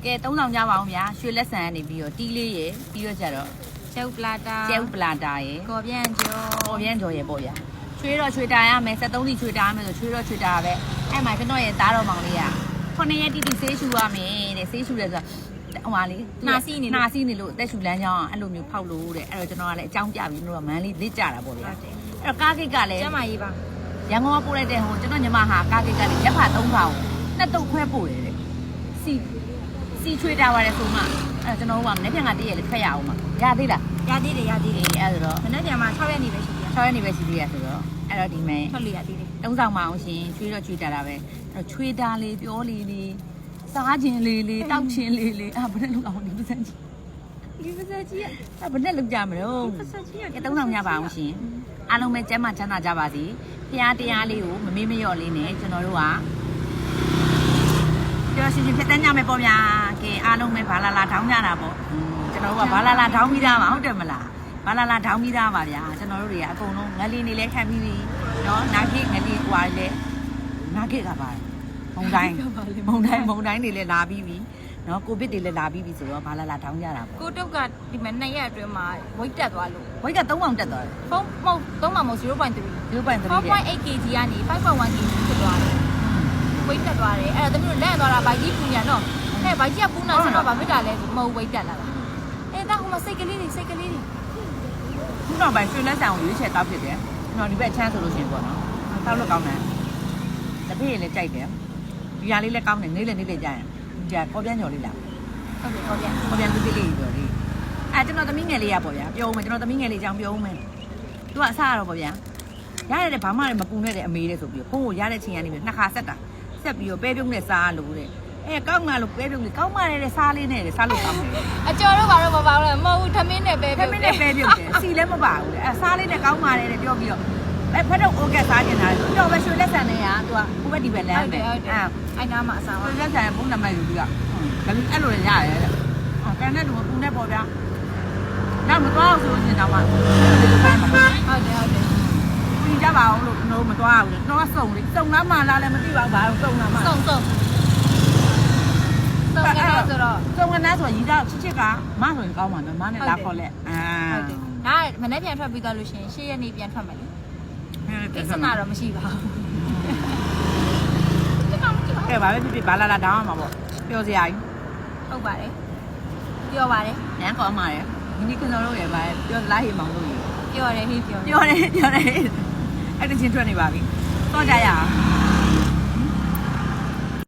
ကဲ3ဆောင်ကြပါအောင်ဗျာရွှေလက်ဆန်ကနေပြီးတော့တီးလေးရယ်ပြီးတော့ကြတော့ ကျုပ်ပလာတာ ကျဲဥပလာတာရယ် ကော်ပြန်ကျော် ပေါ်ပြန်ကြော်ရယ်ပေါ့ဗျာချွေးတော့ချွေးတာရမယ်73စီချွေးတာရမယ်ဆိုချွေးတော့ချွေးတာပဲအဲ့မှာကျွန်တော်ရဲ့သားတော်မောင်လေးက9ရက်တီတီဆေးရှူရမယ်တဲ့ဆေးရှူတယ်ဆိုတာဟိုပါလေနှာစီးနေလို့အသက်ရှူလမ်းကြောင်းအဲ့လိုမျိုးဖောက်လို့တဲ့အဲ့တော့ကျွန်တော်ကလည်းအကြောင်းပြပြီးတို့ကမန်းလေးလက်ကြတာပေါ့ဗျာအဲ့တော့ကားကိတ်ကလည်း ကျမကြီးပါ ရန်ကုန်ကပို့လိုက်တဲ့ဟိုကျွန်တော်ညီမဟာကားကိတ်ကလည်းရက်ဖာ3ခေါင်နှစ်တုပ်ခွဲပို့တယ်တဲ့စီချွေးတာပါတယ်ဆိုမှအဲ့ကျွန်တော်ကမနေ့ပြန်ကတည်းကလည်းဖက်ရအောင်ပါရသေးလား ရသေးတယ်အဲ့ဒါတော့ မနေ့ပြန်မှာ6ရက်နေပဲရှိတယ် 6ရက်နေပဲရှိသေးရဆိုတော့အဲ့တော့ဒီမဲ့ ထွက်လေရသေးတယ် 3ဆောင်မအောင်ရှင်ချွေးတော့ချွေးတာပဲအဲ့တော့ချွေးတာလေးပြောလေးလေးစားခြင်းလေးလေးတောက်ခြင်းလေးလေးဘယ်နဲ့လောက်အောင်ဒီပစံကြီးဘယ်နဲ့လောက်ကြမလို့ ပစကြီးရ 3ဆောင်ညပါအောင်ရှင်အားလုံးပဲကျမ်းမာချမ်းသာကြပါစေဖျားတရားလေးကိုမမေ့မလျော့လေးနဲ့ကျွန်တော်တို့ကပြောရှင်ဖြစ်တဲ့ညမယ်ပေါ့ဗျာကဲအားလုံးပဲဘာလာထောင်းကြတာပေါ့ကျွန်တော်တို့ကဘာလာထောင်းပြီးသားပါဟုတ်တယ်မလားဘာလာထောင်းပြီးသားပါဗျာကျွန်တော်တို့တွေကအကုန်လုံးငလီနေလဲခံပြီးပြီနော်နာခိငလီဟွာလဲနာခိကပါမုံတိုင်းတွေလည်းလာပြီးပြီနော်ကိုဗစ်တွေလည်းလာပြီးပြီဆိုတော့ဘာလာထောင်းကြတာပေါ့ ကိုတုတ်ကဒီမှာ2ရက်အတွင်းမှာဝိတ်တက်သွားလို့ ဝိတ်က3ပေါင်တက်သွားတယ် ဖုန်းမဟုတ်3မှာမဟုတ် 0.3 0.3 4.8 kg ကနေ 5.1 kg ဖြစ်သွားတယ်ဝိတ်တက်သွားတယ်အဲ့တော့သမီးတို့လက်သွားတာဘိုက်ကြီးပူညာတော့အဲ့ဘိုက်ကြီးကပူနာဆိုတော့ဗာဖြစ်တာလဲမဟုတ်ဝိတ်တက်လာတာအဲ့ဒါဟိုမှာစိတ်ကလေးတွေ ခုတော့ပဲရွှေလက်ဆန်ကိုရွေးချယ်တောက်ဖြစ်တယ်ကျွန်တော်ဒီဘက်ချမ်းဆိုလို့ရှိရင်ပေါ့နော်တောက်လို့ကောင်းတယ်တစ်ဖေးလည်းကြိုက်တယ်ဒီဟာလေးလည်းကောင်းတယ်နေလည်းကြာရင်ဒီကပေါ်ပြန်ကျော်လေးလား ဟုတ်တယ်ဟုတ်ပြန် ပေါ်ပြန်သေးလေးကျော်လေးအဲကျွန်တော်သမီးငယ်လေးရပေါ့ဗျာပြောဦးမယ်ကျွန်တော်သမီးငယ်လေးကြောင့်ပြောဦးမယ်သူကအဆရတော့ပေါ့ဗျာရရတဲ့ဘာမှလည်းမပူနဲ့တဲ့အမေတဲ့ဆိုပြီးဖုန်းကိုရတဲ့ချိန်ကနေပြီးနှစ်ခါဆက်တာဆက်ပြီးတော့ပဲပြုံးနဲ့စားလို့တဲ့အဲကောင်းငါလို့ပဲပြုံးလေးကောင်းမတဲ့စားလေးနဲ့စားလို့ကောင်းတယ် အကျော်တော့ဘာတော့မပါဘူးမဟုတ်ဘူးထမင်းနဲ့ပဲ ဖက်မင်းနဲ့ပဲပြုတ်တယ်စီလည်းမပါဘူးလေအဲစားလေးနဲ့ကောင်းပါတယ်တဲ့ပြောပြီးတော့အဲဖက်တော့ okay စားကျင်တာလေတော့ပဲရွှေလက်ဆန်နဲ့ကသူကဟိုဘက်ဒီဘက်လမ်းပဲအဲ့နားမှာအစားပါ ရွှေလက်ဆန်ဘုံနံပါတ်ယူပြီးတော့ဒါပေမဲ့အဲ့လိုလည်းရတယ်တဲ့ကန်တဲ့လူကပူနေပေါ့ဗျာနောက်မသွားအောင်ဆိုရင်တော့မှဒီလိုပဲမှာ ဟုတ်တယ်ပြီးကြပါအောင်လို့ကျွန်တော်မသွားဘူးတော့စုံလေးစုံလားမှလားလည်းမသိပါဘူးဘာလို့စုံလားမှ စုံကတော့ဆိုတော့ စုံကနားဆိုရင်ကြီးချစ်ကမဆိုရင်ကောင်းပါမယ်မနဲ့လာခေါ်လက်ဟုတ်တယ်ဒါမနေ့ပြန်ထွက်ပြီးသွားလို့ရှိရင်10ရက်နေ့ပြန်ထွက်မယ်လေကိစ္စနာတော့မရှိပါဘူး ကဲဘာပဲဖြစ်ဖြစ်ဘာလာတောင်းအောင်မှာပေါ့ပြောစရာကြီး ဟုတ်ပါတယ်ပြောပါတယ် နန်းကောင်းပါတယ်ဒီနေ့ကျွန်တော်တို့ရပါပြောလာဟိမောင်တို့ရေ ပြောတယ်ဟေးပြော ပြောတယ်အဲ့တချင်းထွက်နေပါပြီတော့ကြရအောင်